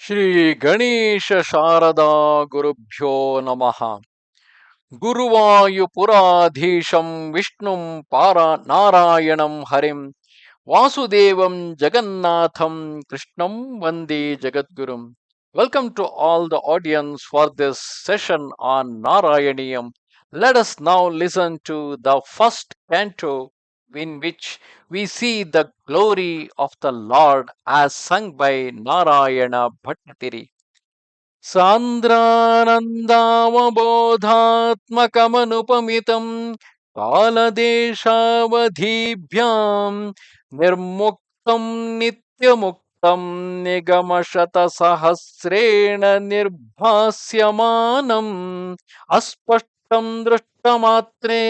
Shri Ganesha Sharada Gurubhyo Namaha. Guruvayupuradhisham Vishnum Para Narayanam Harim Vasudevam Jagannatham Krishnam Vande Jagadgurum. Welcome to all the audience for this session on Narayaneeyam. Let us now listen to the first canto in which we see the glory of the Lord as sung by Narayana Bhattatiri. सान्द्रानन्दावबोधात्मकमनुपमितं कालदेशावधिभ्यां निर्मुक्तं नित्यमुक्तं निगमशतसहस्रेण निर्भास्यमानम् अस्पष्टं दृष्टमात्रे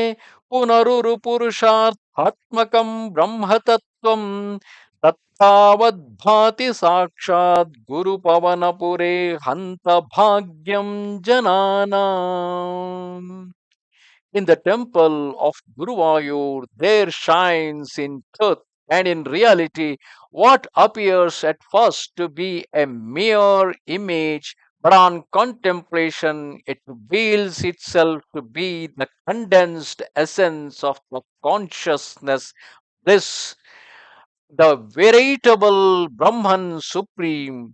पुनरुरुपुरुषार्थात्मकं ब्रह्मतत्त्वम् तत्तावद्भाति साक्षात् गुरुपवनपुरे हन्तभाग्यं जनानाम्. In the temple of Guruvayur, there shines in truth and in reality what appears at first to be a mere image, but on contemplation it reveals itself to be the condensed essence of the consciousness, bliss, the veritable Brahman Supreme,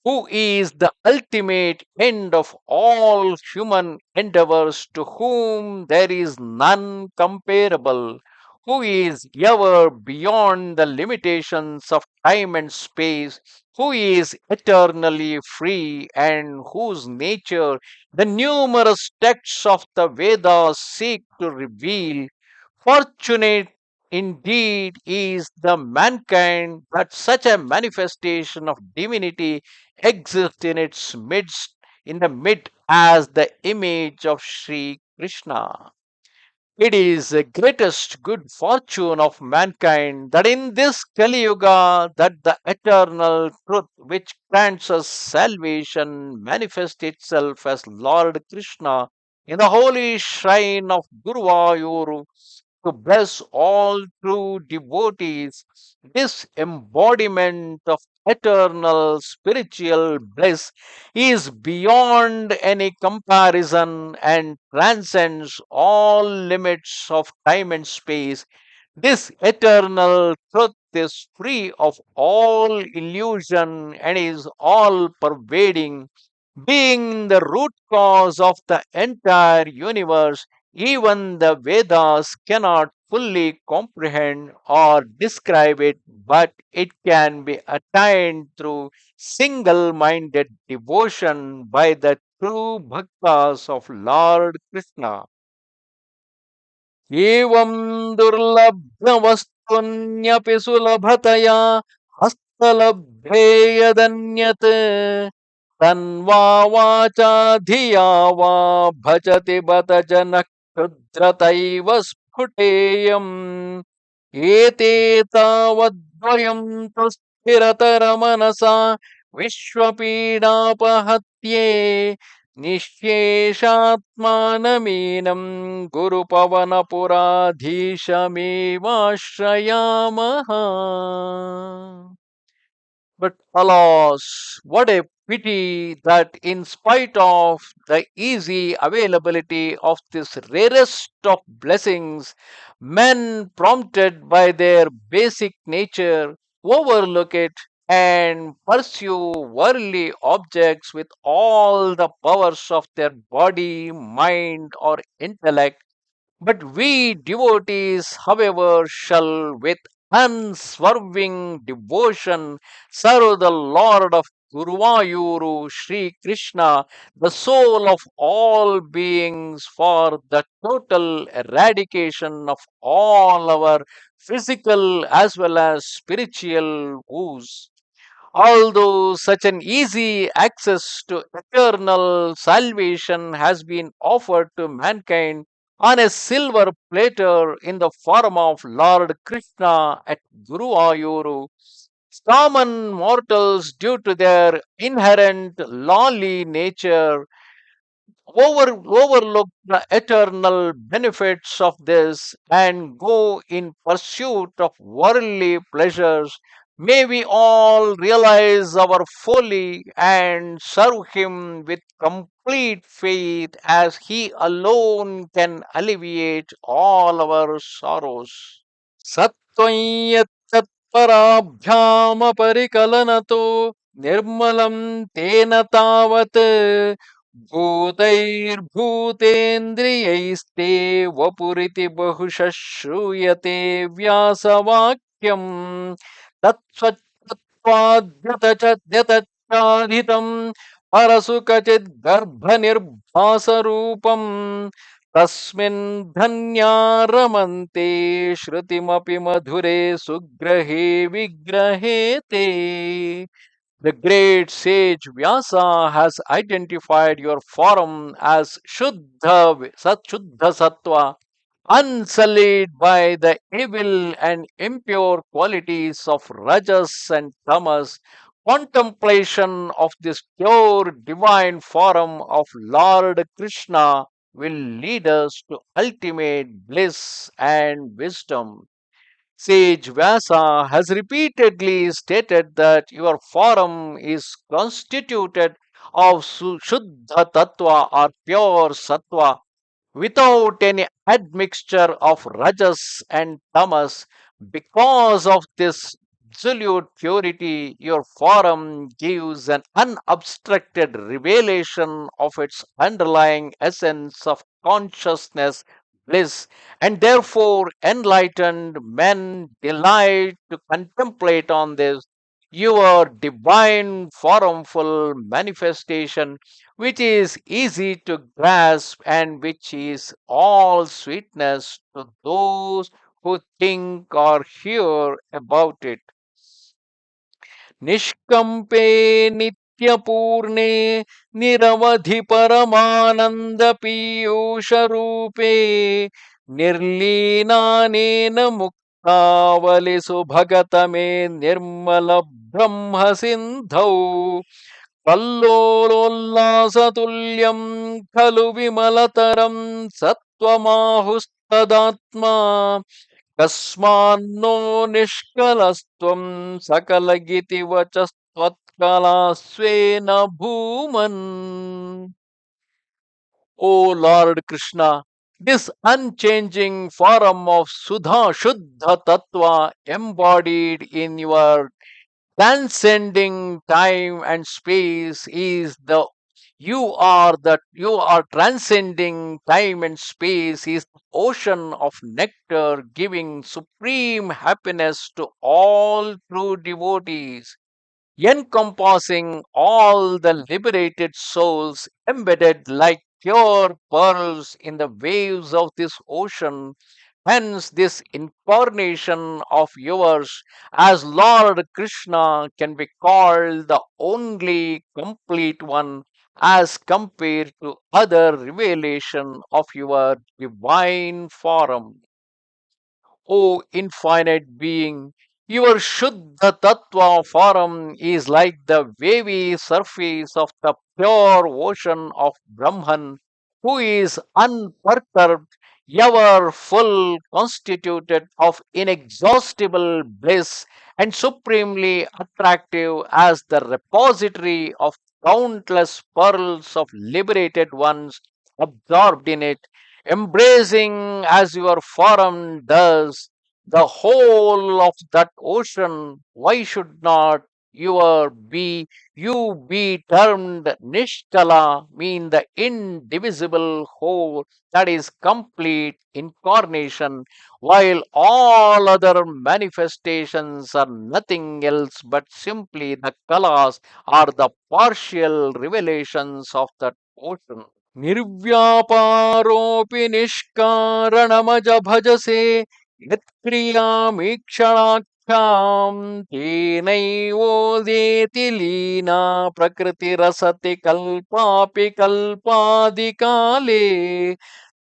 who is the ultimate end of all human endeavors, to whom there is none comparable, who is ever beyond the limitations of time and space, who is eternally free, and whose nature the numerous texts of the Vedas seek to reveal. Fortunate indeed is the mankind that such a manifestation of divinity exists in its midst, in the mid as the image of Sri Krishna. It is the greatest good fortune of mankind that in this Kali Yuga that the eternal truth which grants us salvation manifests itself as Lord Krishna in the holy shrine of Guruvayuru to bless all true devotees. This embodiment of eternal spiritual bliss is beyond any comparison and transcends all limits of time and space. This eternal truth is free of all illusion and is all pervading, being the root cause of the entire universe. Even the Vedas cannot fully comprehend or describe it, but it can be attained through single minded devotion by the true bhaktas of Lord Krishna. एवं दुर्लभवस्तुन्यपि सुलभतया हस्तलभ्ये यदन्यत् तन्वा वाचा धिया वा भजति बत जनः क्षुद्रतैव स्फुटेयम् एते तावद्वयं तु स्थिरतरमनसा विश्वपीडापहत्ये निःशेषात्मानमीनं गुरुपवनपुराधीशमेवाश्रयामः. But alas, what a pity that in spite of the easy availability of this rarest of blessings, men prompted by their basic nature overlook it and pursue worldly objects with all the powers of their body, mind, or intellect. But we devotees, however, shall with unswerving devotion serve the Lord of Guruvayuru, Sri Krishna, the soul of all beings, for the total eradication of all our physical as well as spiritual woes. Although such an easy access to eternal salvation has been offered to mankind on a silver platter in the form of Lord Krishna at Guruvayuru, common mortals, due to their inherent lowly nature, overlook the eternal benefits of this and go in pursuit of worldly pleasures, May we all realize our folly and serve Him with complete faith, as He alone can alleviate all our sorrows. सत्त्वय्यत्तत्पराभ्यामपरिकलनतो निर्मलं तेन तावत् भूतैर्भूतेन्द्रियैस्ते वपुरिति बहुशः श्रूयते व्यासवाक्यम् तत्सत्त्वाद्यतचाधितं परसुकचिद् गर्भनिर्भासरूपम् तस्मिन् धन्या रमन्ते श्रुतिमपि मधुरे सुग्रहे विग्रहे ते. The great sage Vyasa has identified your form as Shuddha Sattva, unsullied by the evil and impure qualities of Rajas and Tamas. Contemplation of this pure divine form of Lord Krishna will lead us to ultimate bliss and wisdom. Sage Vyasa has repeatedly stated that your form is constituted of Shuddha Tattva or pure Sattva without any admixture of rajas and tamas. Because of this absolute purity, your form gives an unobstructed revelation of its underlying essence of consciousness, bliss, and therefore enlightened men delight to contemplate on this your divine formful manifestation, which is easy to grasp and which is all sweetness to those who think or hear about it. निष्कम्पे नित्यपूर्णे निरवधि परमानन्द पीयूषरूपे निर्लीनानेन मुक्तावलिसु भगतमे निर्मल ब्रह्म सिन्धौ कल्लोलोल्लासतुल्यं खलु विमलतरं सत्त्वमाहुस्तदात्मा कस्मान्नो निष्कलस्त्वं सकलगिति वचस्त्वत्कलास्वेन भूमन्. O Lord Krishna, this unchanging form of Shuddha Tattva embodied in your transcending time and space is the you are transcending time and space is the ocean of nectar giving supreme happiness to all true devotees, encompassing all the liberated souls embedded like pure pearls in the waves of this ocean. Hence, this incarnation of yours as Lord Krishna can be called the only complete one as compared to other revelation of your divine form. O infinite being, your Shuddha Tattva form is like the wavy surface of the pure ocean of Brahman, who is unperturbed, ever full, constituted of inexhaustible bliss, and supremely attractive as the repository of countless pearls of liberated ones absorbed in it, embracing as your form does the whole of that ocean. Why should not your be you be termed Nishkala, mean the indivisible whole that is complete incarnation, while all other manifestations are nothing else but simply the kalas or the partial revelations of that ocean. निर्व्यापारोऽपि निष्कारणमज भजसे यत्क्रियामीक्षणाख्याम् तेनैवोदेति Leena प्रकृतिरसति कल्पापि कल्पादिकाले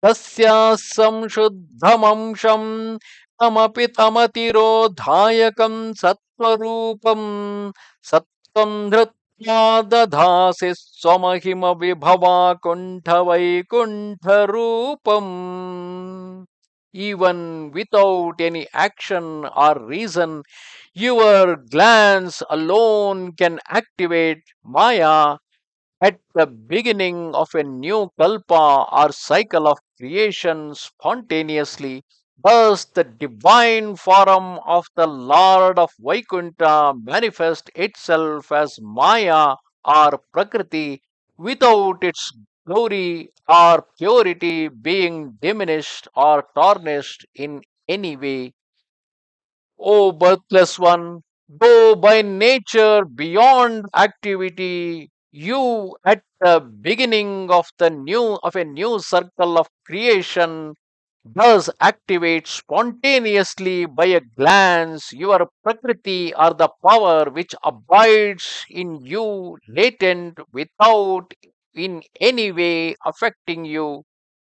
तस्याः संशुद्धमंशम् तमपि तमतिरोधायकम् सत्त्वरूपम् सत्त्वम् धृत्वा दधासि स्वमहिम विभवा कुण्ठ वैकुण्ठरूपम्. Even without any action or reason, Your glance alone can activate Maya at the beginning of a new kalpa or cycle of creation spontaneously. Thus, the divine form of the Lord of Vaikuntha manifests itself as Maya or Prakriti without its glory or purity being diminished or tarnished in any way. O birthless one, though by nature beyond activity, you at the beginning of a new circle of creation does activate spontaneously by a glance your prakriti or the power which abides in you latent without in any way affecting you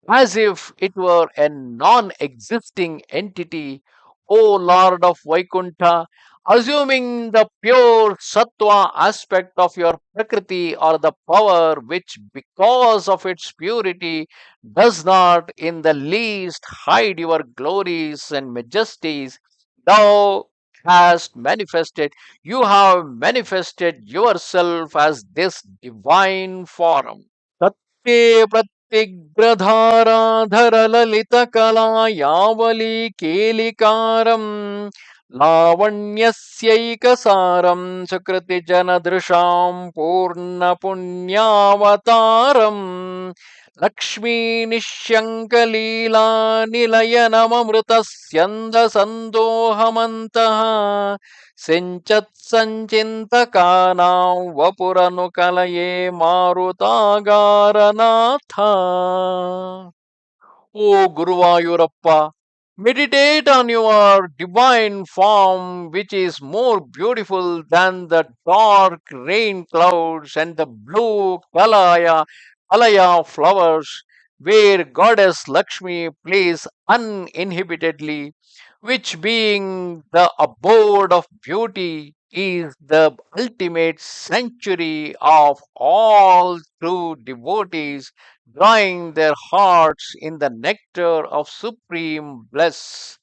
as if it were a non existing entity, O Lord of Vaikuntha, assuming the pure sattva aspect of your prakriti or the power which, because of its purity, does not in the least hide your glories and majesties, thou hast manifested, you have manifested yourself as this divine form. तत्ते प्रतिग्रधाराधरललितकलायावलीकेलिकारम् लावण्यस्यैकसारं सुकृतिजनदृशां पूर्णपुण्यावतारम् लक्ष्मीनिःशङ्कलीलानिलयनममृतस्यन्दसन्दोहमन्तः सिञ्चत्सञ्चिन्तकानां वपुरनुकलये मारुतागारनाथ. O Guruvayurappa, meditate on your divine form, which is more beautiful than the dark rain clouds and the blue kalaya flowers, where Goddess Lakshmi plays uninhibitedly, which being the abode of beauty is the ultimate sanctuary of all true devotees drawing their hearts in the nectar of supreme bliss.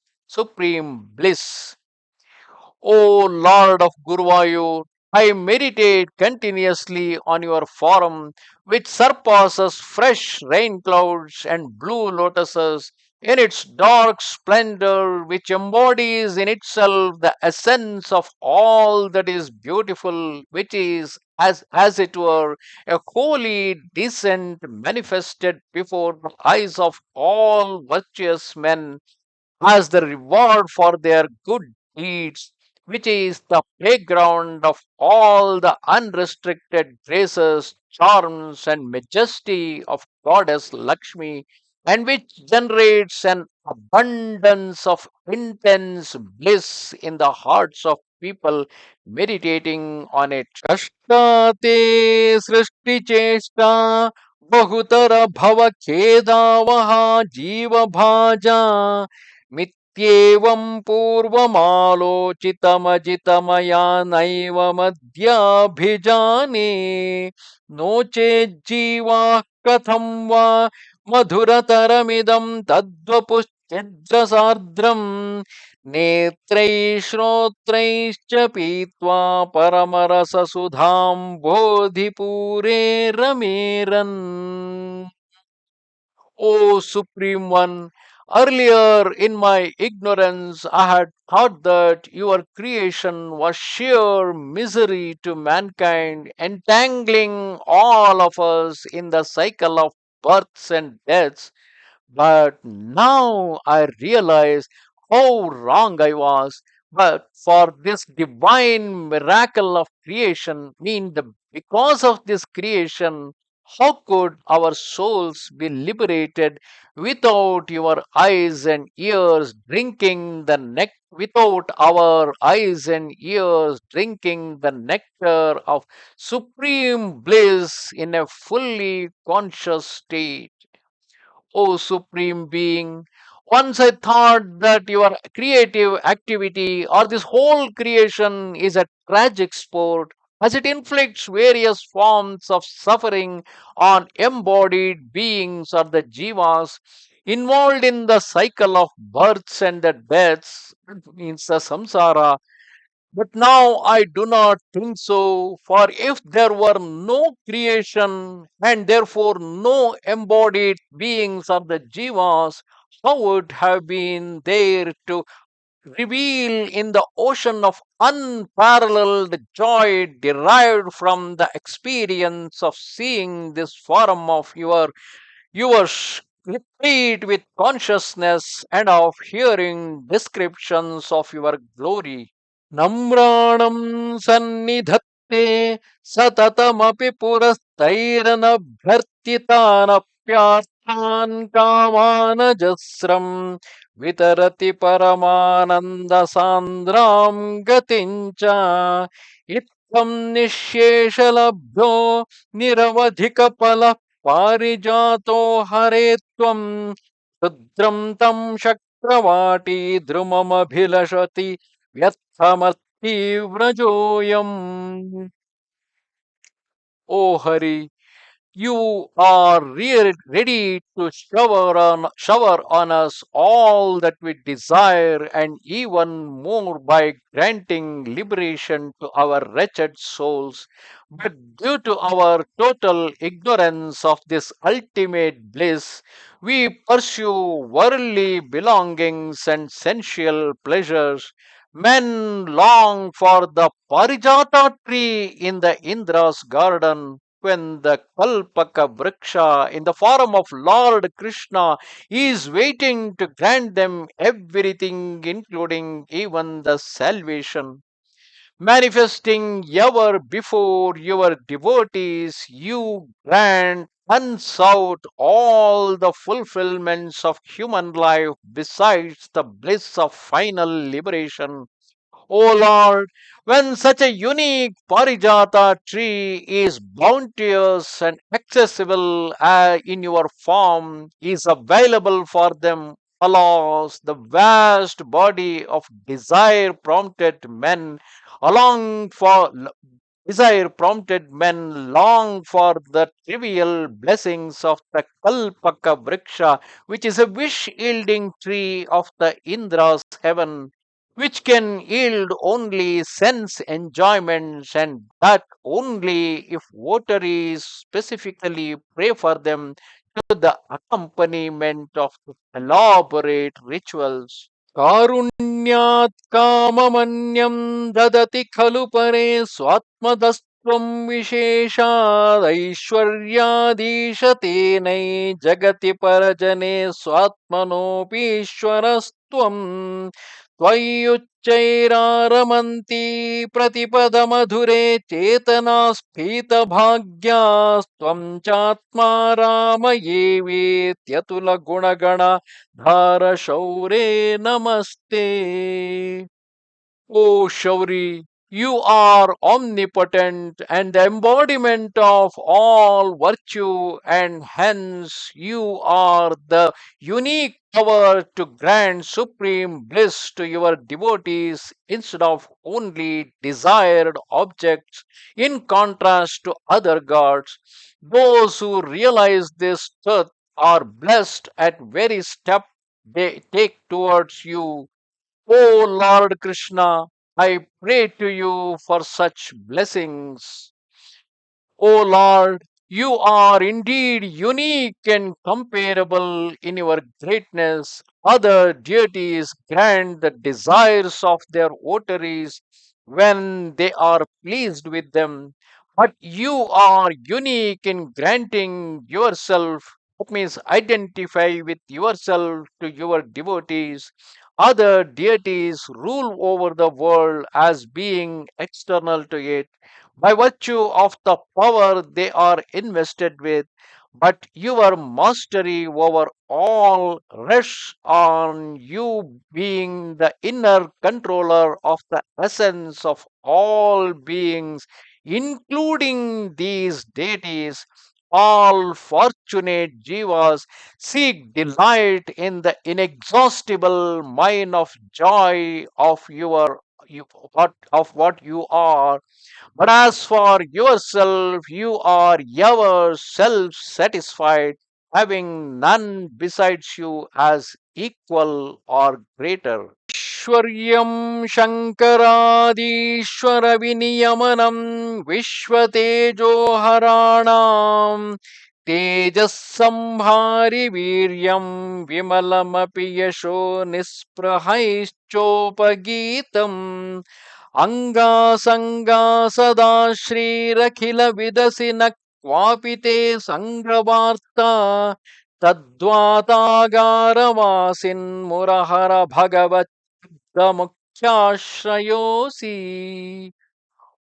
O Lord of Guruvayur, I meditate continuously on your form, which surpasses fresh rain clouds and blue lotuses in its dark splendor, which embodies in itself the essence of all that is beautiful, which is, as it were, a holy descent manifested before the eyes of all virtuous men as the reward for their good deeds, which is the playground of all the unrestricted graces, charms, and majesty of Goddess Lakshmi, and which generates an abundance of intense bliss in the hearts of people meditating on it. कष्टाते सृष्टिचेष्टा बहुतर भवखेदावहा जीवभाजा मित्येवं पूर्वमालोचितमजितमया नैव मद्याभिजाने नो चेज्जीवाः कथं वा मधुरतरमिदं तद्वपुश्चिद्रसार्द्रम् नेत्रैः श्रोत्रैश्च पीत्वा परमरससुधां बोधिपूरे रमेरन्. O Supreme One, earlier in my ignorance I had thought that your creation was sheer misery to mankind, entangling all of us in the cycle of births and deaths, but now I realize how wrong I was. But for this divine miracle of creation, mean the because of this creation, how could our souls be liberated without your eyes and ears drinking the nectar? Without our eyes and ears drinking the nectar of supreme bliss in a fully conscious state. O Supreme Being, once I thought that your creative activity or this whole creation is a tragic sport as it inflicts various forms of suffering on embodied beings or the jivas involved in the cycle of births and the deaths, means the samsara, But now I do not think so, for if there were no creation and therefore no embodied beings of the Jivas, how would have been there to reveal in the ocean of unparalleled joy derived from the experience of seeing this form of yours replete with consciousness and of hearing descriptions of your glory. नम्राणं सन्निधत्ते सततमपि पुरस्तैरनभ्यर्थितानप्यार्थान् कामानजस्रं वितरति परमानन्दसान्द्रां गतिं च इत्थं निःशेषलभ्यो निरवधिकफलः पारिजातो हरे त्वं रुद्रं तं शक्रवाटी द्रुममभिलषति व्यर्थमतीव्रजोऽयम्. O Hari, you are ready to shower on us all that we desire, and even more by granting liberation to our wretched souls. But due to our total ignorance of this ultimate bliss, we pursue worldly belongings and sensual pleasures. Men long for the Parijata tree in the Indra's garden, when the Kalpaka Vriksha in the form of Lord Krishna is waiting to grant them everything, including even the salvation. Manifesting ever before your devotees, you grant unsought all the fulfillments of human life besides the bliss of final liberation. O Lord, when such a unique Parijata tree is bounteous and accessible in your form, is available for them, alas, the vast body of along for desire prompted men long for the trivial blessings of the Kalpaka Vriksha, which is a wish yielding tree of the Indra's heaven, which can yield only sense enjoyments, and that only if votaries specifically pray for them to the accompaniment of elaborate rituals. कारुण्यात् काममन्यं ददति खलु परे स्वात्मदस्त्वं विशेषादैश्वर्याधीशतेनै जगति परजने स्वात्मनोऽपीश्वरस्त्वम् त्वय्युच्चैरारमन्ति प्रतिपदमधुरे चेतनास्फीतभाग्यास्त्वं चात्मा रामयेवेत्यतुलगुणगण Dharashauре Namaste. O Shauri, you are omnipotent and the embodiment of all virtue, and hence you are the unique power to grant supreme bliss to your devotees instead of only desired objects, in contrast to other gods. Those who realize this truth are blessed at very step they take towards you. O Lord Krishna, I pray to you for such blessings. O Lord, you are indeed unique and comparable in your greatness. Other deities grant the desires of their votaries when they are pleased with them. But you are unique in granting yourself, that means identify with yourself to your devotees. Other deities rule over the world as being external to it by virtue of the power they are invested with, but your mastery over all rests on you being the inner controller of the essence of all beings, including these deities. All fortunate jivas seek delight in the inexhaustible mine of joy of what you are, but as for yourself, you are ever self satisfied, having none besides you as equal or greater. Aishwaryam Shankaradishwara Viniyamanam Vishwatejo Haranam Tejassambhari Viryam Vimalamapi Yasho Nisprahaischopagitam Anga Sada Rakhila Vidasina Kwapite Sangravarta Tadvatagaravasiin Murahara Bhagavat Mukhyashrayosi.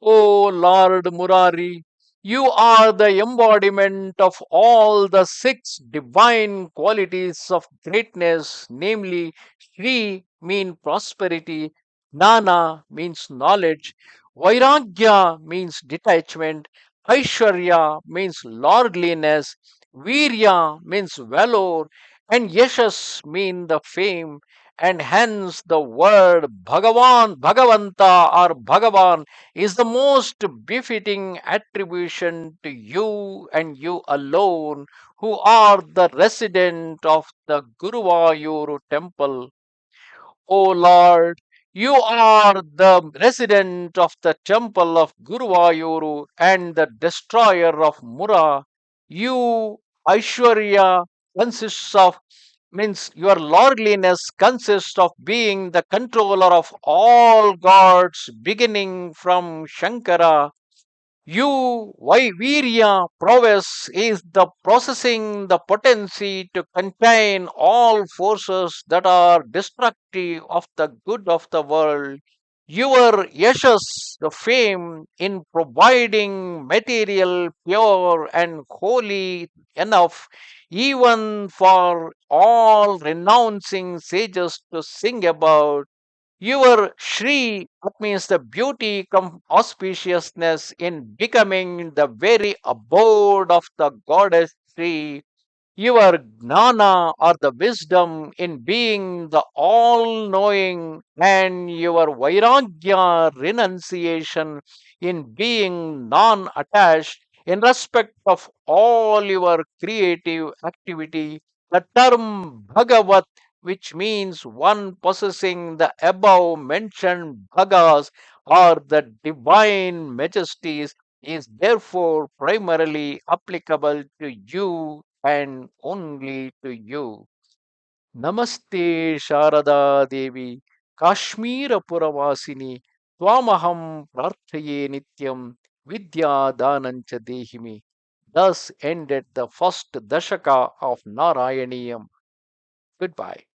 O Lord Murari, you are the embodiment of all the six divine qualities of greatness, namely Shri means prosperity, Nana means knowledge, Vairagya means detachment, Aishwarya means lordliness, Virya means valor, and Yashas means the fame. And hence the word Bhagavanta or Bhagavan is the most befitting attribution to you and you alone, who are the resident of the Guruvayuru temple. O Lord, you are the resident of the temple of Guruvayuru and the destroyer of Mura. You, Aishwarya, consists of means your lordliness consists of being the controller of all gods, beginning from Shankara. You, why Virya, prowess is the processing the potency to contain all forces that are destructive of the good of the world. Your yashas, the fame in providing material, pure and holy enough, even for all renouncing sages to sing about. Your Shri, that means the beauty come auspiciousness in becoming the very abode of the goddess Shri. Your Gnana or the wisdom in being the all knowing, and your Vairagya renunciation in being non attached in respect of all your creative activity. The term Bhagavat, which means one possessing the above mentioned Bhagas or the divine majesties, is therefore primarily applicable to you and only to you. Namaste Sharada Devi, Kashmira Puravasini, Twamaham Prarthaye Nityam, Vidya Danancha Dehimi. Thus ended the first Dashaka of Narayaneeyam. Goodbye.